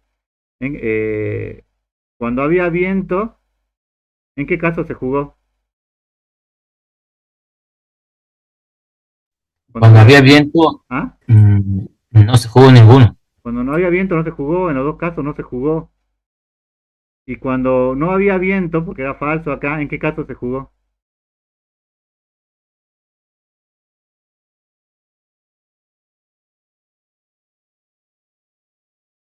cuando había viento, ¿en qué caso se jugó? Cuando Cuando había, había viento, ¿ah? no se jugó ninguno. Cuando no había viento no se jugó, en los dos casos no se jugó. Y cuando no había viento, porque era falso acá, ¿en qué caso se jugó?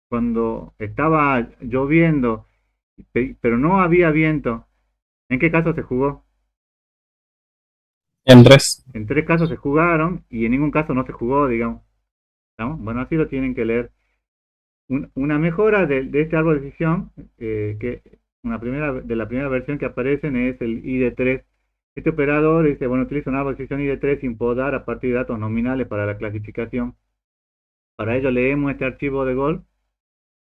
Cuando estaba lloviendo, pero no había viento, ¿en qué caso se jugó? En 3. En 3 casos se jugaron y en ningún caso no se jugó, digamos. ¿Estamos? Bueno, así lo tienen que leer. Una mejora de este árbol de decisión, de la primera versión que aparecen es el ID3. Este operador dice, bueno, utiliza un árbol de decisión ID3 sin podar a partir de datos nominales para la clasificación. Para ello leemos este archivo de Gold,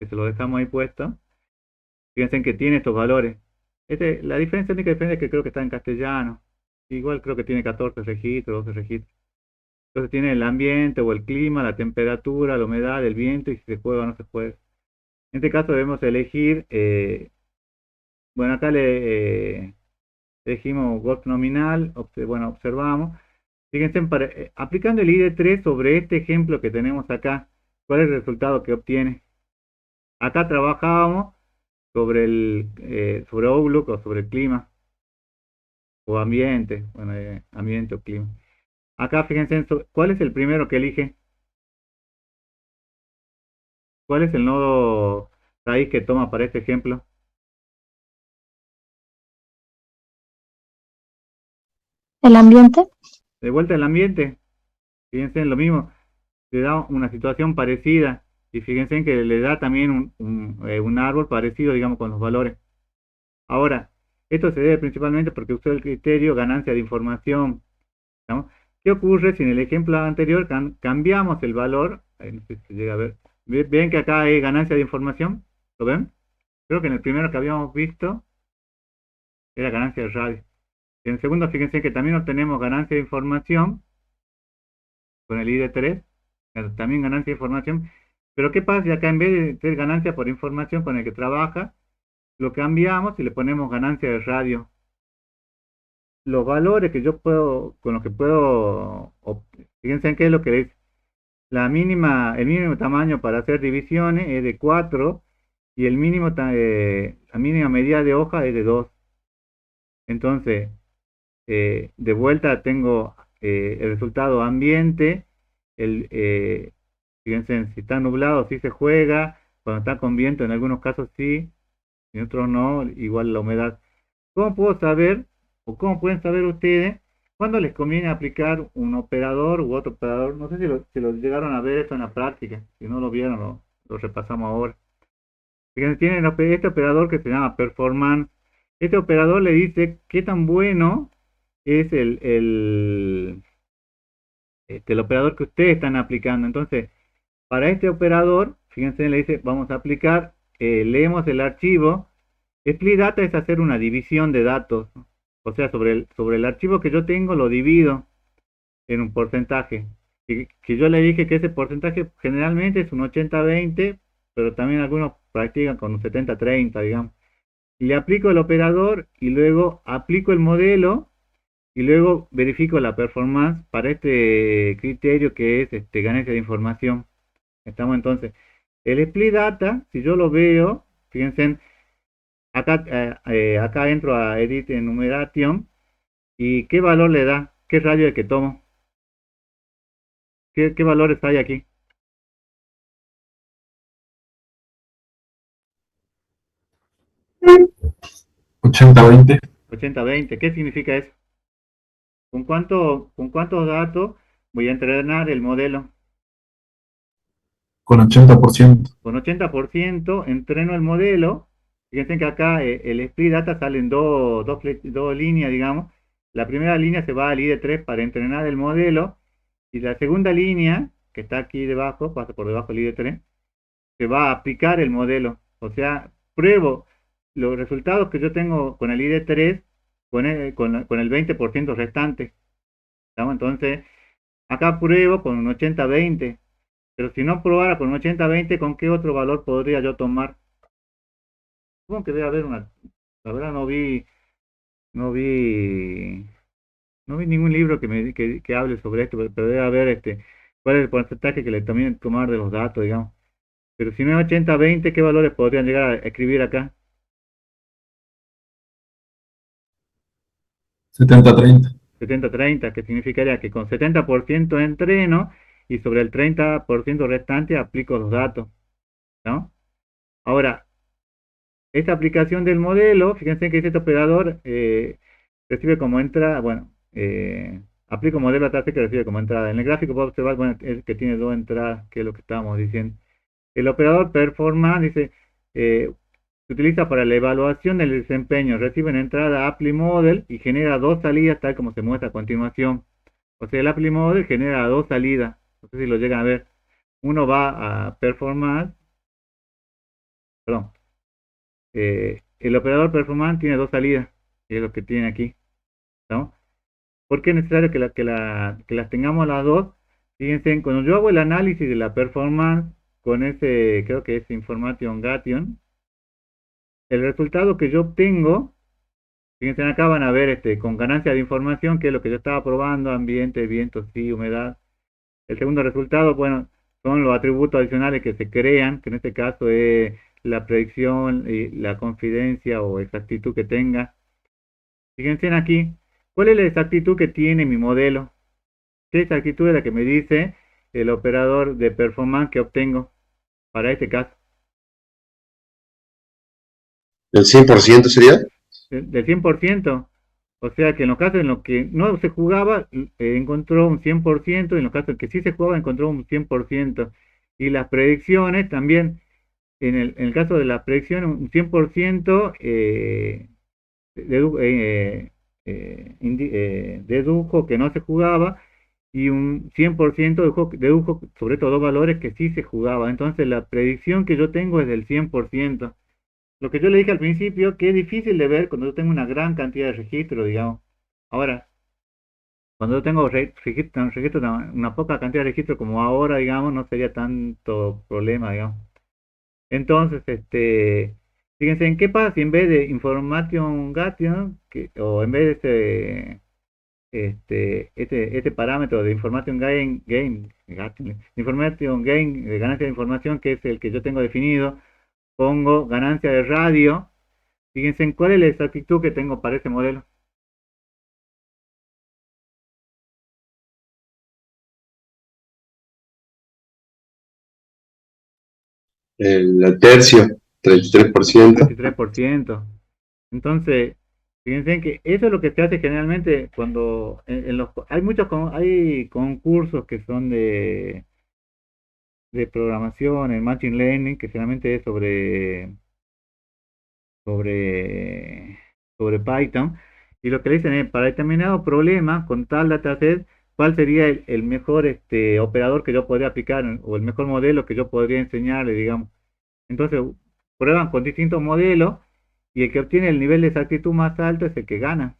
que se lo dejamos ahí puesto. Fíjense que tiene estos valores. La única diferencia es que creo que está en castellano. Igual creo que tiene 14 registros, 12 registros. Entonces tiene el ambiente o el clima, la temperatura, la humedad, el viento y si se juega o no se juega. En este caso debemos elegir, bueno, acá le elegimos Gold nominal, bueno, observamos. Fíjense, aplicando el ID3 sobre este ejemplo que tenemos acá, ¿cuál es el resultado que obtiene? Acá trabajábamos sobre Outlook o sobre el clima o ambiente, bueno, ambiente o clima. Acá fíjense, ¿cuál es el primero que elige? ¿Cuál es el nodo raíz que toma para este ejemplo? ¿El ambiente? De vuelta al ambiente, fíjense en lo mismo, le da una situación parecida y fíjense en que le da también un árbol parecido, digamos, con los valores. Ahora, esto se debe principalmente porque usó el criterio ganancia de información, ¿no? ¿Qué ocurre si en el ejemplo anterior cambiamos el valor? Ahí no sé si se llega a ver. ¿Ven que acá hay ganancia de información? ¿Lo ven? Creo que en el primero que habíamos visto era ganancia de radio. En el segundo, fíjense que también obtenemos ganancia de información con el ID3, también ganancia de información. Pero ¿qué pasa si acá en vez de ser ganancia por información con el que trabaja, lo cambiamos y le ponemos ganancia de radio? Los valores que yo puedo, con los que puedo, fíjense en qué es lo que dice. El mínimo tamaño para hacer divisiones es de 4 y la mínima medida de hoja es de 2. Entonces, de vuelta tengo el resultado ambiente. Fíjense, si está nublado sí se juega, cuando está con viento en algunos casos sí, en otros no, igual la humedad. ¿Cómo puedo saber, o cómo pueden saber ustedes, cuándo les conviene aplicar un operador u otro operador? No sé si lo llegaron a ver esto en la práctica. Si no lo vieron, lo repasamos ahora. Fíjense, tienen este operador que se llama performance. Este operador le dice qué tan bueno es el operador que ustedes están aplicando. Entonces, para este operador, fíjense, le dice, vamos a aplicar, leemos el archivo. Split data es hacer una división de datos. O sea, sobre el archivo que yo tengo lo divido en un porcentaje. Que yo le dije que ese porcentaje generalmente es un 80-20, pero también algunos practican con un 70-30, digamos. Le aplico el operador y luego aplico el modelo y luego verifico la performance para este criterio que es ganancia de información. Estamos entonces, el split data, si yo lo veo, fíjense, acá entro a edit enumeration y qué valor le da, qué radio es que tomo, qué valores hay aquí. 80-20 80-20, ¿qué significa eso? ¿Con cuántos datos voy a entrenar el modelo? con 80%. Con 80% entreno el modelo. Fíjense que acá el split data salen dos líneas, digamos. La primera línea se va al ID3 para entrenar el modelo y la segunda línea, que está aquí debajo, pasa por debajo del ID3, se va a aplicar el modelo. O sea, pruebo los resultados que yo tengo con el ID3 con el 20% restante. ¿Estamos? Entonces, acá pruebo con un 80-20. Pero si no probara con un 80-20, ¿con qué otro valor podría yo tomar? Supongo que debe haber una. La verdad no vi ningún libro que hable sobre esto, pero debe haber cuál es el porcentaje que le también tomar de los datos, digamos. Pero si no es 80-20, ¿qué valores podrían llegar a escribir acá? 70-30. 70-30, que significaría que con 70% entreno y sobre el 30% restante aplico los datos, ¿no? Ahora, esta aplicación del modelo, fíjense que este operador recibe como entrada, bueno, aplico modelo a tasa que recibe como entrada. En el gráfico puedo observar, bueno, es que tiene dos entradas, que es lo que estábamos diciendo. El operador performance dice, se utiliza para la evaluación del desempeño, recibe en entrada apply model y genera dos salidas tal como se muestra a continuación. O sea, el apply model genera dos salidas, no sé si lo llegan a ver. Uno va a performance, perdón, el operador performance tiene dos salidas, que es lo que tiene aquí, ¿no? ¿Por qué es necesario que las tengamos las dos? Fíjense, cuando yo hago el análisis de la performance con ese, creo que es Information Gation, el resultado que yo obtengo, fíjense acá van a ver con ganancia de información, que es lo que yo estaba probando, ambiente, viento, sí, humedad. El segundo resultado, bueno, son los atributos adicionales que se crean, que en este caso es la predicción y la confidencia o exactitud que tenga. Fíjense aquí, ¿cuál es la exactitud que tiene mi modelo? ¿Qué exactitud es la que me dice el operador de performance que obtengo para este caso? ¿El 100% sería? Del 100%. O sea que en los casos en los que no se jugaba, encontró un 100%, y en los casos en que sí se jugaba, encontró un 100%. Y las predicciones también, en el caso de las predicciones, un 100% dedujo que no se jugaba y un 100% dedujo sobre todo dos valores que sí se jugaba. Entonces la predicción que yo tengo es del 100%. Lo que yo le dije al principio, que es difícil de ver cuando yo tengo una gran cantidad de registros, digamos. Ahora, cuando yo tengo una poca cantidad de registros como ahora, digamos, no sería tanto problema, digamos. Entonces, fíjense en qué pasa si en vez de information gation, o en vez de este parámetro de information gain, de ganancia de información, que es el que yo tengo definido, pongo ganancia de radio. Fíjense en cuál es la exactitud que tengo para ese modelo. El tercio, 33%. 33%. Entonces, Fíjense que eso es lo que se hace generalmente cuando hay hay concursos que son de programación, en Machine Learning, que generalmente es sobre, sobre Python, y lo que le dicen es, para determinado problema, con tal dataset, ¿cuál sería el mejor operador que yo podría aplicar, o el mejor modelo que yo podría enseñarle, digamos? Entonces, prueban con distintos modelos, y el que obtiene el nivel de exactitud más alto es el que gana.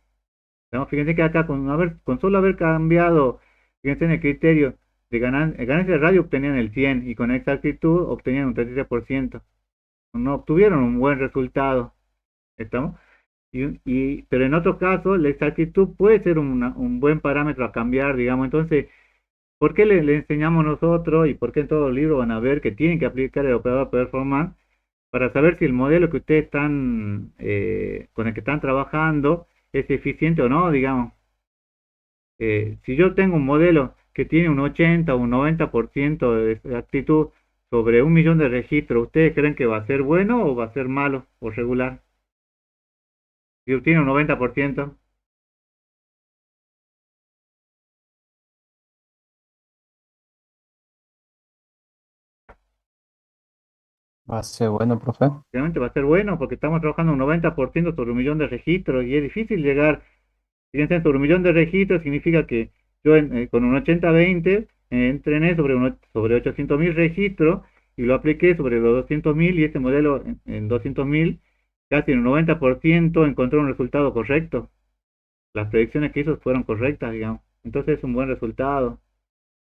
¿No? Fíjense que acá con solo haber cambiado, fíjense en el criterio de ganancia de radio obtenían el 100 y con exactitud obtenían un 33%. No obtuvieron un buen resultado. ¿Estamos? Pero en otro caso, la exactitud puede ser un buen parámetro a cambiar, digamos. Entonces, ¿por qué le enseñamos nosotros y por qué en todo el libro van a ver que tienen que aplicar el operador performance para saber si el modelo que ustedes están, con el que están trabajando es eficiente o no, digamos? Si yo tengo un modelo que tiene un 80 o un 90% de exactitud sobre 1 millón de registros, ¿ustedes creen que va a ser bueno o va a ser malo o regular? Si obtiene un 90%. Va a ser bueno, profe. Realmente va a ser bueno porque estamos trabajando un 90% sobre 1 millón de registros y es difícil llegar, fíjense, sobre 1 millón de registros significa que yo con un 80-20 entrené sobre 800.000 registros y lo apliqué sobre los 200.000 y este modelo en 200.000 casi en un 90% encontró un resultado correcto. Las predicciones que hizo fueron correctas, digamos. Entonces es un buen resultado.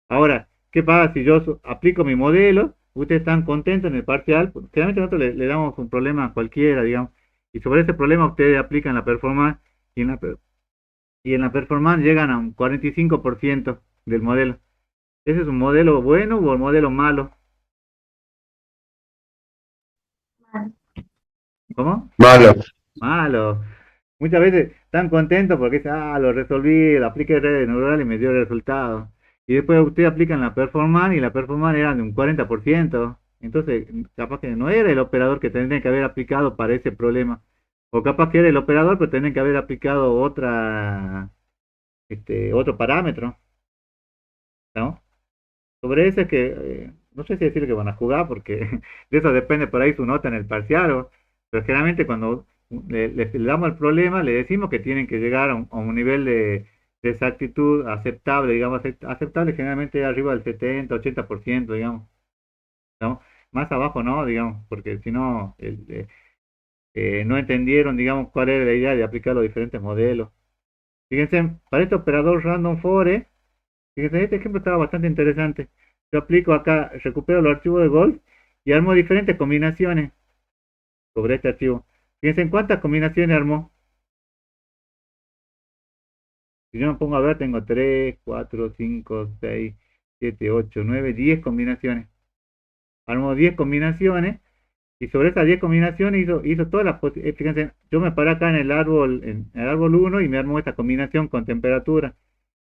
Ahora, ¿qué pasa si yo aplico mi modelo? Ustedes están contentos en el parcial. Pues, generalmente nosotros le damos un problema a cualquiera, digamos. Y sobre ese problema ustedes aplican la performance y en la performance llegan a un 45% del modelo. ¿Ese es un modelo bueno o un modelo malo? ¿Cómo? Malo. Malo. Muchas veces están contentos porque dicen, lo resolví, lo apliqué redes neurales y me dio el resultado. Y después ustedes aplican la performance y la performance era de un 40%. Entonces, capaz que no era el operador que tendrían que haber aplicado para ese problema. O capaz que era el operador, pero tendrían que haber aplicado otro parámetro, ¿no? Sobre eso es que, no sé si decir que van a jugar, porque de eso depende por ahí su nota en el parcial, pero generalmente cuando le damos el problema, le decimos que tienen que llegar a un nivel de exactitud aceptable, digamos, aceptable generalmente arriba del 70-80%, digamos, ¿no? Más abajo no, digamos, porque si no, no entendieron, digamos, cuál era la idea de aplicar los diferentes modelos. Fíjense, para este operador random forest, fíjense, este ejemplo estaba bastante interesante. Yo aplico acá, recupero los archivos de Golf y armo diferentes combinaciones sobre este archivo. Fíjense en cuántas combinaciones armó. Si yo me pongo a ver, tengo 3, 4, 5, 6, 7, 8, 9, 10 combinaciones. Armó 10 combinaciones y sobre esas 10 combinaciones hizo todas las posibilidades. Fíjense, yo me paré acá en el árbol 1 y me armó esta combinación con temperatura.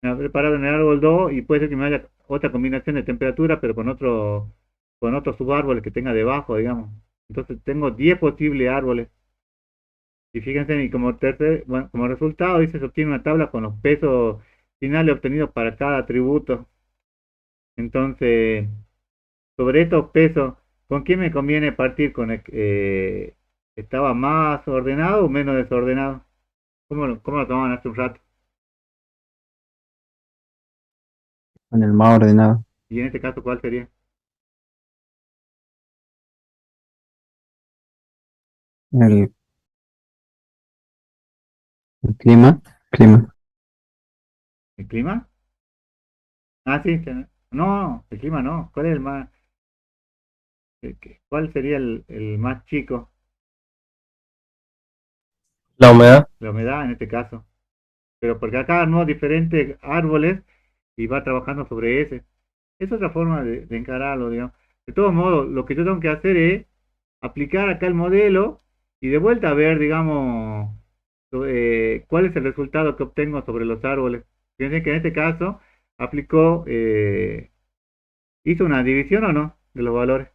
Me habré parado en el árbol 2 y puede ser que me haya otra combinación de temperatura, pero con otros subárboles que tenga debajo, digamos. Entonces tengo 10 posibles árboles. Y fíjense, y bueno, como resultado, dice, se obtiene una tabla con los pesos finales obtenidos para cada atributo. Entonces, sobre estos pesos, ¿con quién me conviene partir? ¿Estaba más ordenado o menos desordenado? ¿Cómo lo tomaban hace un rato? En el más ordenado. Y en este caso, ¿cuál sería? El, el clima. Clima. ¿El clima? Ah, sí, no, el clima no. ¿Cuál es cuál sería el más chico? La humedad. La humedad en este caso. Pero porque acá armó diferentes árboles y va trabajando sobre ese. Es otra forma de encararlo, digamos. De todos modos, lo que yo tengo que hacer es aplicar acá el modelo y de vuelta a ver, digamos, cuál es el resultado que obtengo sobre los árboles. Fíjense que en este caso aplicó, hizo una división o no de los valores.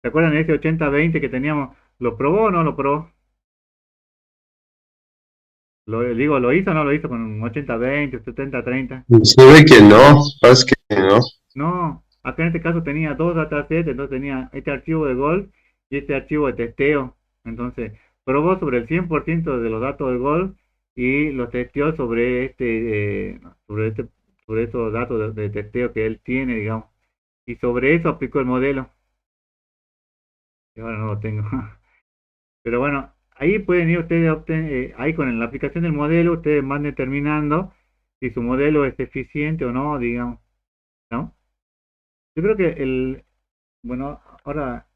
¿Se acuerdan de ese 80-20 que teníamos? ¿Lo probó o no lo probó? ¿Lo hizo o no lo hizo con 80-20, 70-30? Se ve que no, parece que no. No, acá en este caso tenía dos datasets, entonces tenía este archivo de Gold y este archivo de testeo. Entonces, probó sobre el 100% de los datos de Gold y los testeó sobre esos datos de testeo que él tiene, digamos. Y sobre eso aplicó el modelo. Y ahora no lo tengo. Pero bueno, ahí pueden ir ustedes, ahí con la aplicación del modelo, ustedes van determinando si su modelo es eficiente o no, digamos, ¿no? Yo creo que bueno, ahora